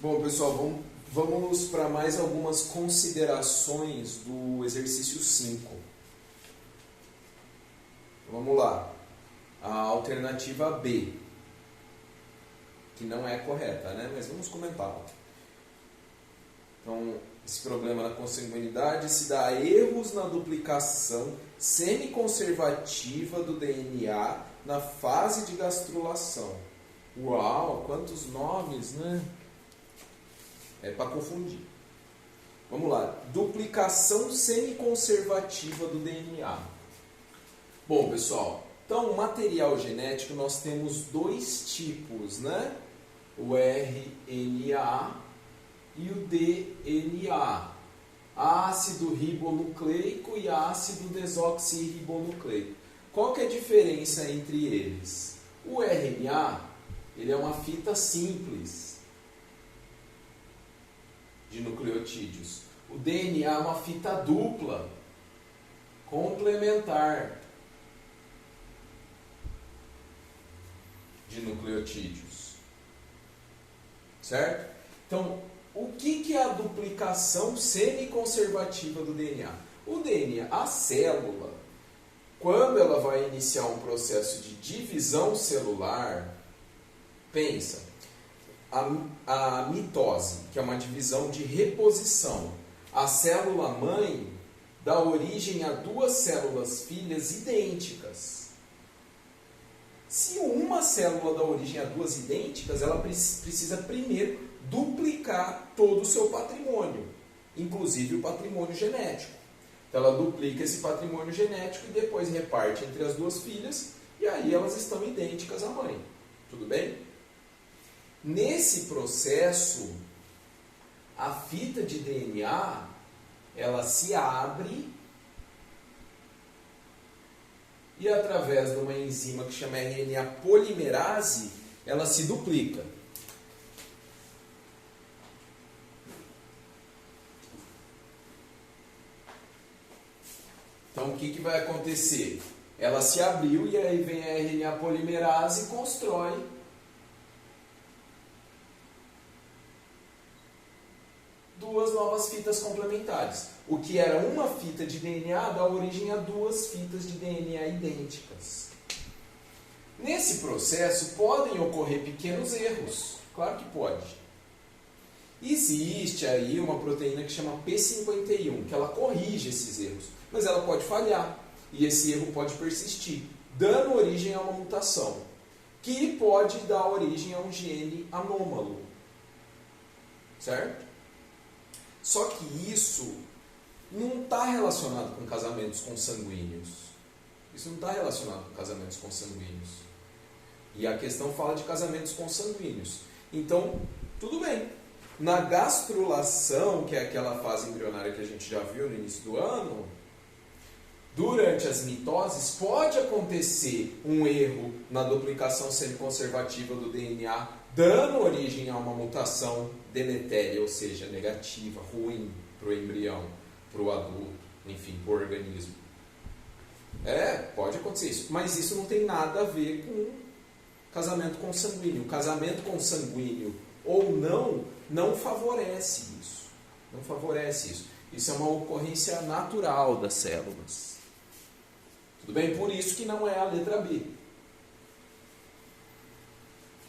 Bom, pessoal, vamos para mais algumas considerações do exercício 5. Vamos lá. A alternativa B, que não é correta, né? Mas vamos comentá-la. Então, esse problema na consanguinidade se dá a erros na duplicação semiconservativa do DNA na fase de gastrulação. Uau, quantos nomes, né? É para confundir. Vamos lá. Duplicação semiconservativa do DNA. Bom, pessoal, então, material genético nós temos dois tipos, né? O RNA e o DNA. Ácido ribonucleico e ácido desoxirribonucleico. Qual que é a diferença entre eles? O RNA, ele é uma fita simples de nucleotídeos. O DNA é uma fita dupla, complementar de nucleotídeos. Certo? Então, o que é a duplicação semiconservativa do DNA? O DNA, a célula, quando ela vai iniciar um processo de divisão celular, pensa, a mitose, que é uma divisão de reposição. A célula mãe dá origem a duas células filhas idênticas. Se uma célula dá origem a duas idênticas, ela precisa primeiro duplicar todo o seu patrimônio, inclusive o patrimônio genético. Então ela duplica esse patrimônio genético e depois reparte entre as duas filhas, e aí elas estão idênticas à mãe. Tudo bem? Nesse processo, a fita de DNA, ela se abre e através de uma enzima que chama RNA polimerase, ela se duplica. Então o que vai acontecer? Ela se abriu e aí vem a RNA polimerase e constrói duas novas fitas complementares. O que era uma fita de DNA dá origem a duas fitas de DNA idênticas. Nesse processo podem ocorrer pequenos erros. Claro que pode. Existe aí uma proteína que chama P51, que ela corrige esses erros. Mas ela pode falhar. E esse erro pode persistir, dando origem a uma mutação, que pode dar origem a um gene anômalo. Certo? Só que isso não está relacionado com casamentos consanguíneos. Isso não está relacionado com casamentos consanguíneos. E a questão fala de casamentos consanguíneos. Então, tudo bem. Na gastrulação, que é aquela fase embrionária que a gente já viu no início do ano, durante as mitoses pode acontecer um erro na duplicação semiconservativa do DNA, dando origem a uma mutação deletéria, ou seja, negativa, ruim para o embrião, para o adulto, enfim, para o organismo. Pode acontecer isso, mas isso não tem nada a ver com casamento consanguíneo. Casamento consanguíneo ou não favorece isso. Não favorece isso. Isso é uma ocorrência natural das células. Tudo bem? Por isso que não é a letra B.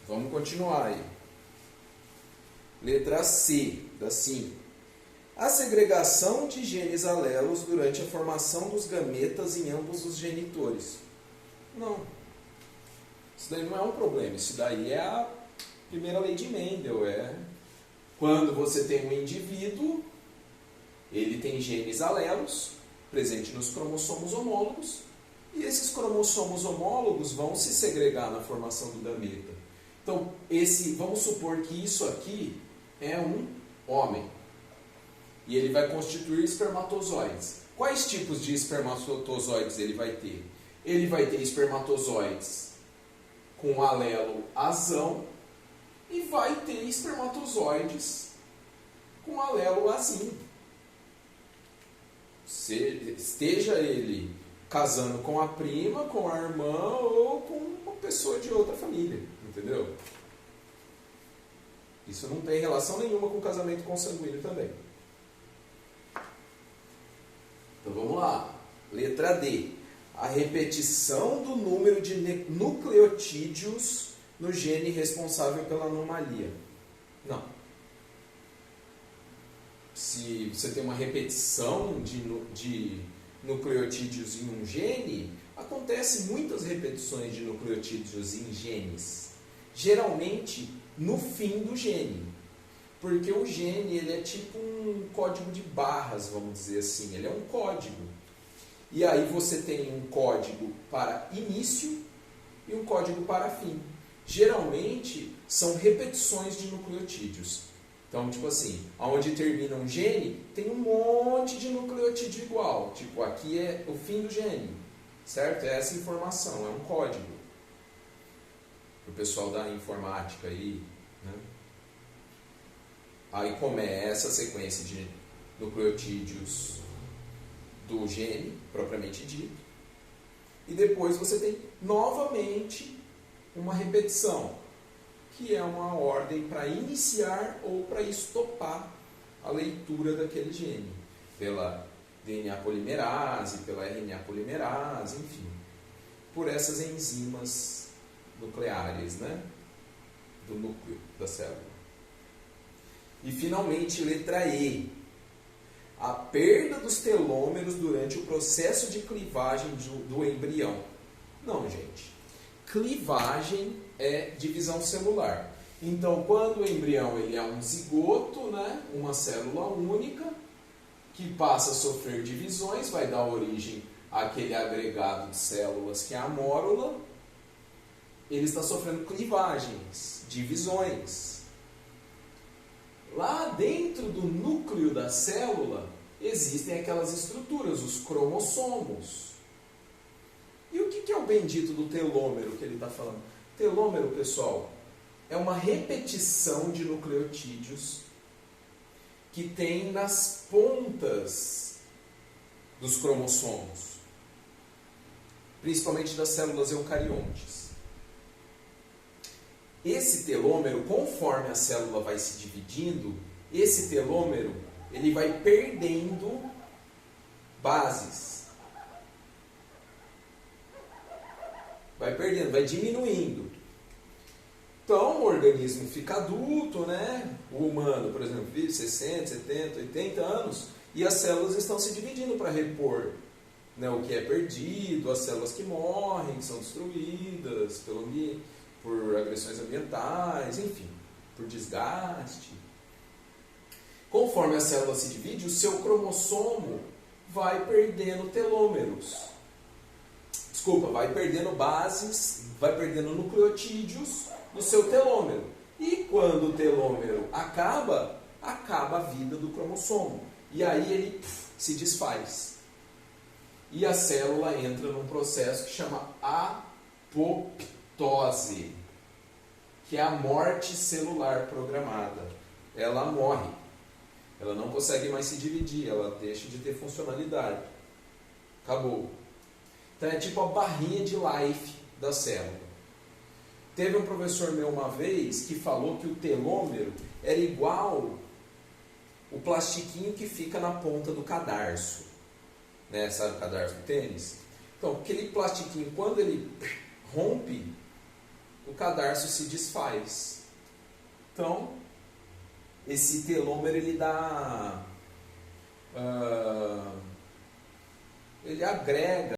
Vamos continuar aí. Letra C, da 5. A segregação de genes alelos durante a formação dos gametas em ambos os genitores. Não. Isso daí não é um problema. Isso daí é a primeira lei de Mendel. Quando você tem um indivíduo, ele tem genes alelos presentes nos cromossomos homólogos, e esses cromossomos homólogos vão se segregar na formação do gameta. Então, vamos supor que isso aqui é um homem. E ele vai constituir espermatozoides. Quais tipos de espermatozoides ele vai ter? Ele vai ter espermatozoides com alelo azão e vai ter espermatozoides com alelo azinho. Esteja ele casando com a prima, com a irmã ou com uma pessoa de outra família, entendeu? Isso não tem relação nenhuma com casamento consanguíneo também. Então vamos lá. Letra D. A repetição do número de nucleotídeos no gene responsável pela anomalia. Não. Se você tem uma repetição de nucleotídeos em um gene, acontece muitas repetições de nucleotídeos em genes. Geralmente no fim do gene. Porque o gene ele é tipo um código de barras, vamos dizer assim. Ele é um código. E aí você tem um código para início e um código para fim. Geralmente são repetições de nucleotídeos. Então, tipo assim, onde termina um gene, tem um monte de nucleotídeo igual. Tipo, aqui é o fim do gene, certo? É essa informação, é um código. Para o pessoal da informática aí, né? Aí começa a sequência de nucleotídeos do gene, propriamente dito. E depois você tem novamente uma repetição, que é uma ordem para iniciar ou para estopar a leitura daquele gene, pela DNA polimerase, pela RNA polimerase, enfim, por essas enzimas nucleares, né, do núcleo da célula. E finalmente, letra E, a perda dos telômeros durante o processo de clivagem do embrião. Não, gente. Clivagem é divisão celular. Então, quando o embrião ele é um zigoto, né, uma célula única, que passa a sofrer divisões, vai dar origem àquele agregado de células que é a mórula, ele está sofrendo clivagens, divisões. Lá dentro do núcleo da célula existem aquelas estruturas, os cromossomos. E o que é o bendito do telômero que ele está falando? Telômero, pessoal, é uma repetição de nucleotídeos que tem nas pontas dos cromossomos, principalmente das células eucariontes. Esse telômero, conforme a célula vai se dividindo, esse telômero ele vai perdendo bases. Vai perdendo, vai diminuindo. Então o organismo fica adulto, né? O humano, por exemplo, vive 60, 70, 80 anos e as células estão se dividindo para repor, né, o que é perdido, as células que morrem, que são destruídas pelo ambiente, por agressões ambientais, enfim, por desgaste. Conforme a célula se divide, o seu cromossomo vai perdendo telômeros. Desculpa, vai perdendo bases, vai perdendo nucleotídeos do seu telômero. E quando o telômero acaba, acaba a vida do cromossomo. E aí ele se desfaz. E a célula entra num processo que chama apoptose, que é a morte celular programada. Ela morre. Ela não consegue mais se dividir, ela deixa de ter funcionalidade. Acabou. Então é tipo a barrinha de life da célula. Teve um professor meu uma vez que falou que o telômero era igual o plastiquinho que fica na ponta do cadarço. Né? Sabe o cadarço do tênis? Então, aquele plastiquinho, quando ele rompe, o cadarço se desfaz. Então, esse telômero ele dá... ele agrega